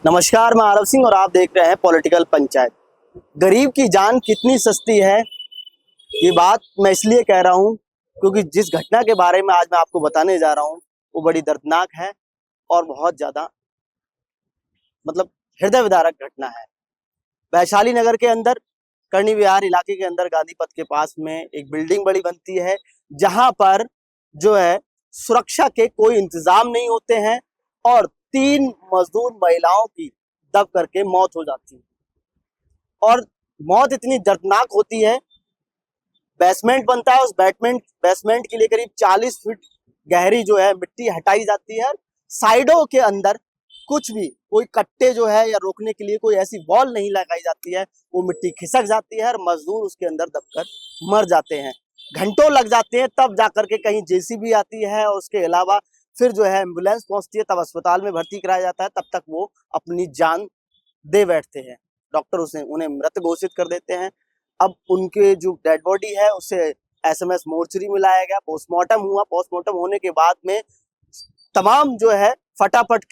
नमस्कार, मैं आरव सिंह और आप देख रहे हैं पॉलिटिकल पंचायत। गरीब की जान कितनी सस्ती है, ये बात मैं इसलिए कह रहा हूँ क्योंकि जिस घटना के बारे में आज मैं आपको बताने जा रहा हूँ वो बड़ी दर्दनाक है और बहुत ज्यादा मतलब हृदय विदारक घटना है। वैशाली नगर के अंदर करणी विहार इलाके के अंदर गांधी पथ के पास में एक बिल्डिंग बड़ी बनती है, जहां पर जो है सुरक्षा के कोई इंतजाम नहीं होते हैं और 3 मजदूर महिलाओं की दब करके मौत हो जाती है। और मौत इतनी दर्दनाक होती है, बेसमेंट बनता है, उस बेसमेंट के लिए करीब 40 फीट गहरी जो है मिट्टी हटाई जाती है। साइडों के अंदर कुछ भी कोई कट्टे जो है या रोकने के लिए कोई ऐसी वॉल नहीं लगाई जाती है, वो मिट्टी खिसक जाती है और मजदूर उसके अंदर दबकर मर जाते हैं। घंटों लग जाते हैं, तब जाकर के कहीं जेसीबी आती है और उसके अलावा फिर जो है एम्बुलेंस पहुंचती है, तब अस्पताल में भर्ती कराया जाता है, तब तक वो अपनी जान दे बैठते हैं। डॉक्टर उन्हें मृत घोषित कर देते हैं। अब उनके जो डेड बॉडी है उसे एसएमएस मोर्चरी में लाया गया, पोस्टमार्टम हुआ। पोस्टमार्टम होने के बाद में तमाम जो है फटाफट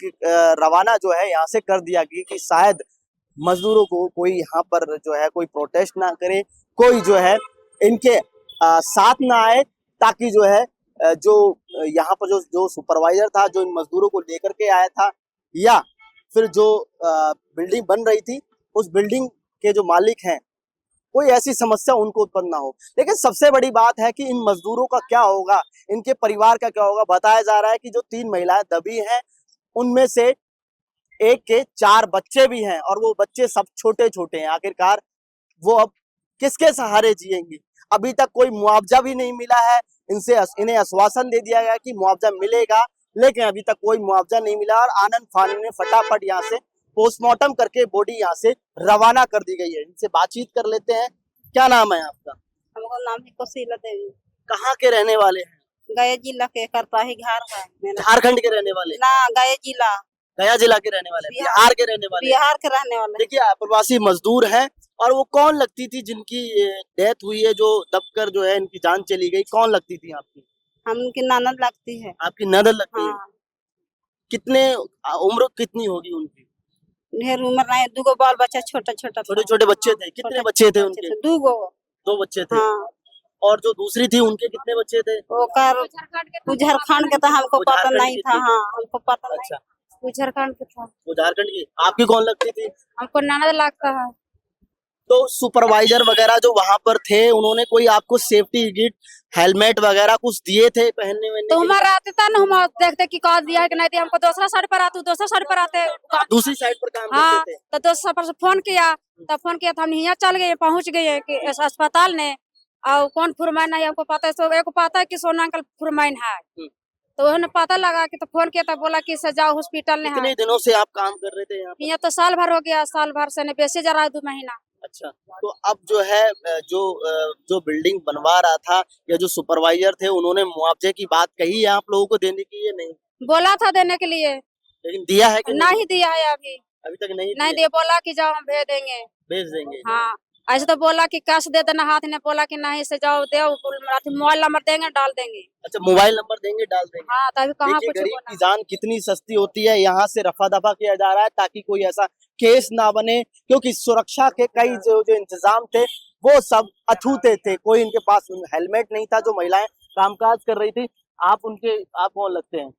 रवाना जो है यहाँ से कर दिया गया कि शायद मजदूरों को कोई यहाँ पर जो है कोई प्रोटेस्ट ना करे, कोई जो है इनके साथ ना आए, ताकि जो है जो यहाँ पर जो सुपरवाइजर था, जो इन मजदूरों को लेकर के आया था, या फिर जो बिल्डिंग बन रही थी उस बिल्डिंग के जो मालिक हैं, कोई ऐसी समस्या उनको उत्पन्न ना हो। लेकिन सबसे बड़ी बात है कि इन मजदूरों का क्या होगा, इनके परिवार का क्या होगा। बताया जा रहा है कि जो 3 महिलाएं दबी हैं उनमें से एक के 4 बच्चे भी हैं और वो बच्चे सब छोटे छोटे हैं। आखिरकार वो अब किसके सहारे जिएंगे। अभी तक कोई मुआवजा भी नहीं मिला है। इन्हें आश्वासन दे दिया गया कि मुआवजा मिलेगा, लेकिन अभी तक कोई मुआवजा नहीं मिला और आनंद फानन ने फटाफट यहाँ से पोस्टमार्टम करके बॉडी यहाँ से रवाना कर दी गई है। इनसे बातचीत कर लेते हैं। क्या नाम है आपका? हमको नाम है कोशिला देवी। कहाँ के रहने वाले हैं? गया जिला के करता ही घर है मेरा। झारखंड के रहने वाले? ना, गया जिला। गया जिला के रहने वाले? बिहार के रहने वाले? बिहार के रहने वाले। देखिए, प्रवासी मजदूर हैं। और वो कौन लगती थी जिनकी डेथ हुई है, जो दबकर जो है इनकी जान चली गई, कौन लगती थी आपकी? हमकी ननद लगती है। आपकी ननद लगती है? हाँ। कितने उम्र कितनी होगी उनकी? ढेर उम्र नहीं, दूगो बाल बच्चा छोटा छोटा छोटे छोटे बच्चे थे? कितने बच्चे थे उनके? दूगो। 2 बच्चे थे। हाँ। और जो दूसरी थी उनके कितने बच्चे थे? ओकर झारखंड के तो हमको पता नहीं था। हाँ, हमको पता नहीं। अच्छा, वो झारखंड के था। वो झारखंड की। आपकी कौन लगती थी? हमको ननद लगता है। तो सुपरवाइजर वगैरह जो वहां पर थे, उन्होंने कोई आपको सेफ्टी किट, हेलमेट वगैरह कुछ दिए थे पहनने में? तो हमारा आते था ना, हम देखते कि कहा दिया है कि नहीं दिया। हमको दूसरा साइड पर आते, दूसरा साइड पर आते। दूसरी साइड पर काम हाँ, करते थे? तो दूसरा पर से फोन किया, तब फोन किया तो हम यहाँ चल गए, पहुँच गए कि अस्पताल ने। और कौन फुरमाइन है हमको पता है, सब एक पता है कि सोना अंकल फुरमाइन है। तो उन्होंने पता लगा कि तो फोन किया, तब बोला कि जाओ हॉस्पिटल ने। कितने दिनों से आप काम कर रहे थे यहाँ पर? यहाँ तो साल भर हो गया, साल भर से नहीं, बेसी जा रहा है 2 महीना। अच्छा, तो अब जो है जो बिल्डिंग बनवा रहा था या जो सुपरवाइजर थे, उन्होंने मुआवजे की बात कही है आप लोगों को देने की या नहीं? बोला था देने के लिए, लेकिन दिया है कि नहीं दिया है अभी। अभी तक नहीं नहीं दिया, बोला कि जाओ हम भेज देंगे। भेज देंगे? हाँ, ऐसे तो बोला कि कैश दे देना हाथ ने, बोला कि नहीं से जाओ दे, मोबाइल नंबर देंगे डाल देंगे। अच्छा, मोबाइल नंबर देंगे डाल देंगे। हाँ, तभी कहाँ देखिए, कुछ गरीब बोला। की जान कितनी सस्ती होती है। यहाँ से रफा दफा किया जा रहा है ताकि कोई ऐसा केस ना बने, क्योंकि सुरक्षा के कई जो इंतजाम थे वो सब अछूते थे। कोई इनके पास हेलमेट नहीं था। जो महिलाएं कामकाज कर रही थी, आप कौन लगते हैं?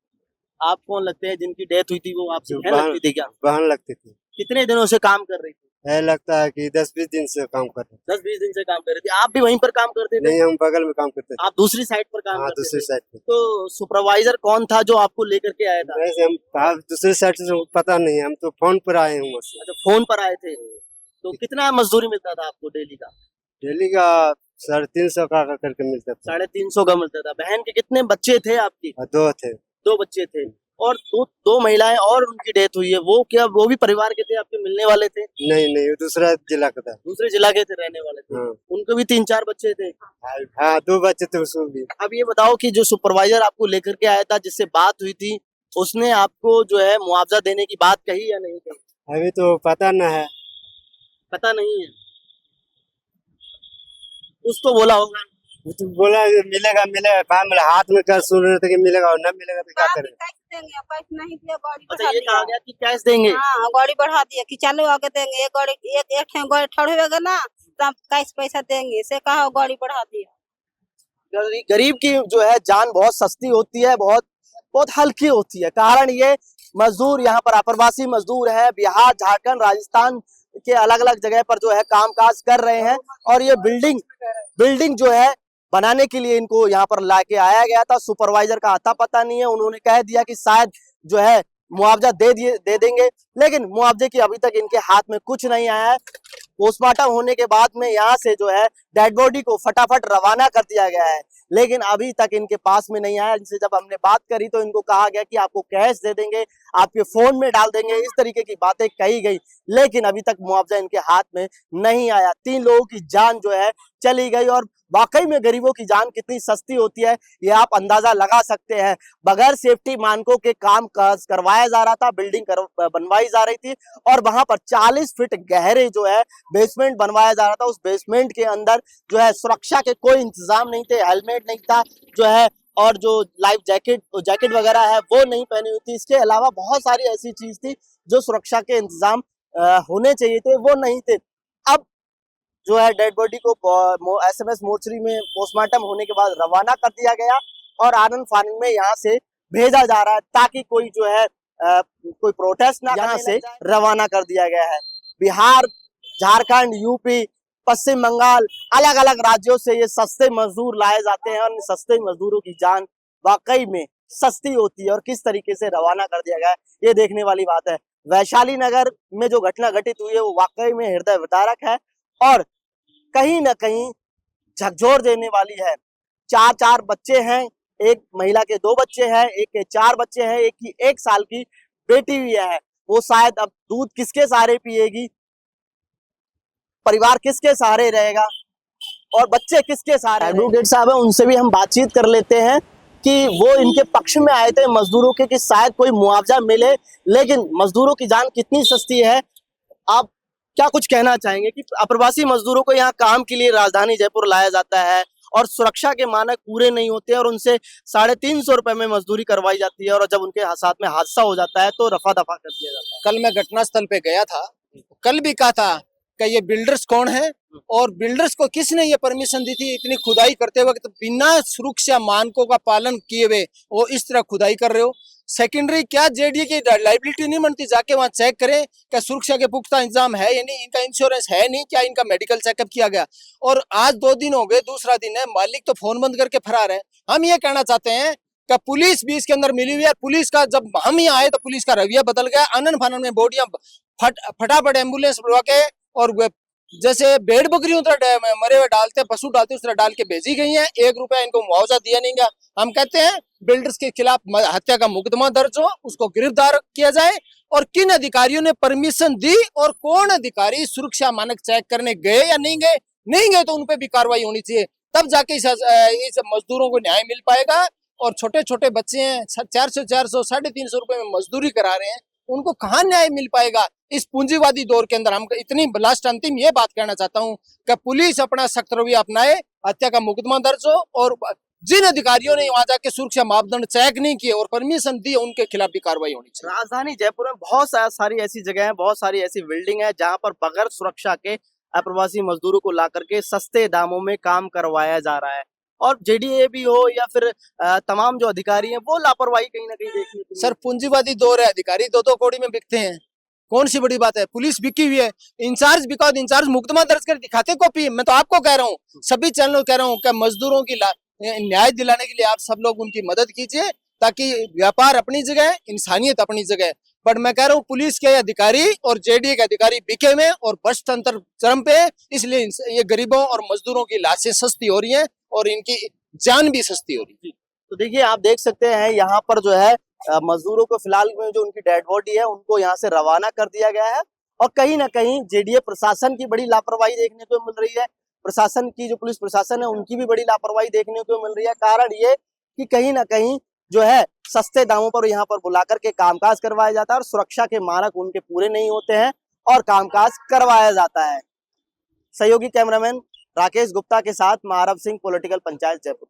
आप कौन लगते हैं जिनकी डेथ हुई थी? वो आपसे बहन लगती थी क्या? बहन लगती थी। कितने दिनों से काम कर रही थी? है लगता है कि 10-20 दिन से काम कर रहे 10-20 दिन से काम कर रही थी। आप भी वहीं पर काम करते थे। थे? नहीं, हम बगल में काम करते थे। आप दूसरी साइड पर काम हाँ, करते दूसरी थे? साइड पे। तो सुपरवाइजर कौन था जो आपको लेकर के आया था? वैसे हम दूसरी साइड से पता नहीं है, हम तो फोन पर आए हैं वहाँ से। अच्छा, फोन पर आए थे। तो कितना मजदूरी मिलता था आपको डेली का? डेली का 350 का करके मिलता था। 350 का मिलता था। बहन के कितने बच्चे थे आपकी? 2 थे। 2 बच्चे थे। और दो महिलाएं और उनकी डेथ हुई है। वो भी परिवार के थे, आपके मिलने वाले थे? नहीं, वो दूसरा जिला का था। दूसरे जिला के थे रहने वाले थे। हाँ। उनको भी 3-4 बच्चे थे? हाँ, 2 बच्चे थे उसको भी। अब ये बताओ कि जो सुपरवाइजर आपको लेकर के आया था, जिससे बात हुई थी, उसने आपको जो है मुआवजा देने की बात कही या नहीं कही? अभी तो पता न है। पता नहीं है। कुछ तो बोला होगा। वो तो बोला कि मिलेगा मिलेगा, कहाँ मिला, हाथ में कर सुन रहे थे कि मिलेगा और न मिलेगा तो क्या करें। देंगे पैसे नहीं दिया गाड़ी अच्छा, बढ़ा ये दिया। कहा गया कि कैश देंगे। हाँ गाड़ी बढ़ा दिया कि चालू आगे देंगे, एक गाड़ी एक ठे गाड़ी ठड़ हो गया ना तब कैश पैसा देंगे से कहा गाड़ी बढ़ा दिया। गरीब की जो है जान बहुत सस्ती होती है, बहुत बहुत हल्की होती है। कारण ये मजदूर यहाँ पर अप्रवासी मजदूर है, बिहार, झारखंड, राजस्थान के अलग अलग जगह पर जो है कामकाज कर रहे हैं। और ये बिल्डिंग जो है बनाने के लिए इनको यहाँ पर लाके आया गया था। सुपरवाइजर का आता पता नहीं है, उन्होंने कह दिया कि शायद जो है मुआवजा दे देंगे, लेकिन मुआवजे की अभी तक इनके हाथ में कुछ नहीं आया है। पोस्टमार्टम होने के बाद में यहाँ से जो है डेड बॉडी को फटाफट रवाना कर दिया गया है, लेकिन अभी तक इनके पास में नहीं आया। इनसे जब हमने बात करी तो इनको कहा गया कि आपको कैश दे देंगे, आपके फोन में डाल देंगे, इस तरीके की बातें कही गई, लेकिन अभी तक मुआवजा इनके हाथ में नहीं आया। 3 लोगों की जान जो है चली गई। और वाकई में गरीबों की जान कितनी सस्ती होती है ये आप अंदाजा लगा सकते हैं। बगैर सेफ्टी मानकों के काम करवाया जा रहा था, बिल्डिंग बनवाई जा रही थी, और वहां पर 40 फीट गहरे जो है बेसमेंट बनवाया जा रहा था। उस बेसमेंट के अंदर जो है सुरक्षा के कोई इंतजाम नहीं थे, हेलमेट नहीं था जो है, और जो लाइफ जैकेट वगैरह है वो नहीं पहनी हुई थी। इसके अलावा बहुत सारी ऐसी चीज थी जो सुरक्षा के इंतजाम होने चाहिए थे, वो नहीं थे। अब जो है डेड बॉडी को एसएमएस मोर्चरी में पोस्टमार्टम होने के बाद रवाना कर दिया गया और आनंद फानंद में यहाँ से भेजा जा रहा है, ताकि कोई जो है कोई प्रोटेस्ट ना, यहाँ से रवाना कर दिया गया है। बिहार, झारखंड, यूपी, पश्चिम बंगाल, अलग अलग राज्यों से ये सस्ते मजदूर लाए जाते हैं, और इन सस्ते मजदूरों की जान वाकई में सस्ती होती है। और किस तरीके से रवाना कर दिया गया है ये देखने वाली बात है। वैशाली नगर में जो घटना घटित हुई है वो वाकई में हृदय विदारक है और कहीं ना कहीं झकझोर देने वाली है। 4 बच्चे हैं, एक महिला के 2 बच्चे हैं, एक के 4 बच्चे हैं, एक की 1 साल की बेटी भी है। वो शायद अब दूध किसके सहारे पिएगी, परिवार किसके सहारे रहेगा, और बच्चे किसके सहारे। एडवोकेट साहब हैं, उनसे भी हम बातचीत कर लेते हैं कि वो इनके पक्ष में आए थे मजदूरों के कि शायद कोई मुआवजा मिले, लेकिन मजदूरों की जान कितनी सस्ती है। आप क्या कुछ कहना चाहेंगे कि अप्रवासी मजदूरों को यहाँ काम के लिए राजधानी जयपुर लाया जाता है और सुरक्षा के मानक पूरे नहीं होते और उनसे 350 रुपए में मजदूरी करवाई जाती है, और जब उनके साथ में हादसा हो जाता है तो रफा दफा कर दिया जाता है। कल मैं घटनास्थल पे गया था, कल भी कहा था कि ये बिल्डर्स कौन है और बिल्डर्स को किसने ये परमिशन दी थी इतनी खुदाई करते वक्त बिना सुरक्षा मानकों का पालन किए हुए वो इस तरह खुदाई कर रहे हो। सेकेंडरी क्या जेडीए की लाइबिलिटी नहीं बनती, जाके वहां चेक करें क्या सुरक्षा के पुख्ता इंतजाम है या नहीं, इनका इंश्योरेंस है नहीं, क्या इनका मेडिकल चेकअप किया गया। और आज 2 दिन हो गए, दूसरा दिन है, मालिक तो फोन बंद करके फरार है। हम ये कहना चाहते हैं कि पुलिस भी इसके अंदर मिली हुई है। पुलिस का जब हम यहाँ आए तो पुलिस का रवैया बदल गया, आनन फानन में बॉडियां फटाफट एम्बुलेंस बुलवा के और जैसे भेड़ बकरियों तरह मरे हुए डालते पशु डालते उस तरह डाल के भेजी गई हैं। 1 रुपया इनको मुआवजा दिया नहीं गया। हम कहते हैं बिल्डर्स के खिलाफ हत्या का मुकदमा दर्ज हो, उसको गिरफ्तार किया जाए, और किन अधिकारियों ने परमिशन दी और कौन अधिकारी सुरक्षा मानक चेक करने गए या नहीं गए तो उनपे भी कार्रवाई होनी चाहिए। तब जाके इस मजदूरों को न्याय मिल पाएगा। और छोटे छोटे बच्चे हैं 400 350 रुपए में मजदूरी करा रहे हैं, उनको कहाँ न्याय मिल पाएगा इस पूंजीवादी दौर के अंदर। हम इतनी लास्ट अंतिम ये बात कहना चाहता हूँ कि पुलिस अपना सख्त रवैया अपनाए, हत्या का मुकदमा दर्ज हो, और जिन अधिकारियों ने वहां जाके सुरक्षा मापदंड चेक नहीं किए और परमिशन दी उनके खिलाफ भी कार्रवाई होनी चाहिए। राजधानी जयपुर में बहुत सारी ऐसी जगह है, बहुत सारी ऐसी बिल्डिंग है जहां पर बगैर सुरक्षा के अप्रवासी मजदूरों को ला करके सस्ते दामों में काम करवाया जा रहा है, और जेडीए भी हो या फिर तमाम जो अधिकारी हैं वो लापरवाही कहीं ना कहीं देखने को। सर पूंजीवादी दौर है, अधिकारी 2-2 कौड़ी में बिकते हैं, कौन सी बड़ी बात है। पुलिस बिकी हुई है, इंचार्ज बिका, इंचार्ज मुकदमा दर्ज कर दिखाते कॉपी। मैं तो आपको कह रहा हूँ, सभी चैनलों कह रहा हूँ कि मजदूरों की न्याय दिलाने के लिए आप सब लोग उनकी मदद कीजिए, ताकि व्यापार अपनी जगह, इंसानियत अपनी जगह। पर मैं कह रहा हूँ पुलिस के अधिकारी और जेडीए के अधिकारी बिके में और भ्रष्ट तंत्र चरम पे, इसलिए ये गरीबों और मजदूरों की लाशें सस्ती हो रही हैं और इनकी जान भी सस्ती हो रही है। तो देखिए आप देख सकते हैं यहाँ पर जो है मजदूरों को फिलहाल में जो उनकी डेड बॉडी है उनको यहाँ से रवाना कर दिया गया है, और कहीं ना कहीं जेडीए प्रशासन की बड़ी लापरवाही देखने को मिल रही है। प्रशासन की जो पुलिस प्रशासन है उनकी भी बड़ी लापरवाही देखने को मिल रही है। कारण ये कि कहीं ना कहीं जो है सस्ते दामों पर यहाँ पर बुला करके कामकाज करवाया जाता है और सुरक्षा के मानक उनके पूरे नहीं होते हैं और कामकाज करवाया जाता है। सहयोगी कैमरामैन राकेश गुप्ता के साथ मैं आरव सिंह, पॉलिटिकल पंचायत जयपुर।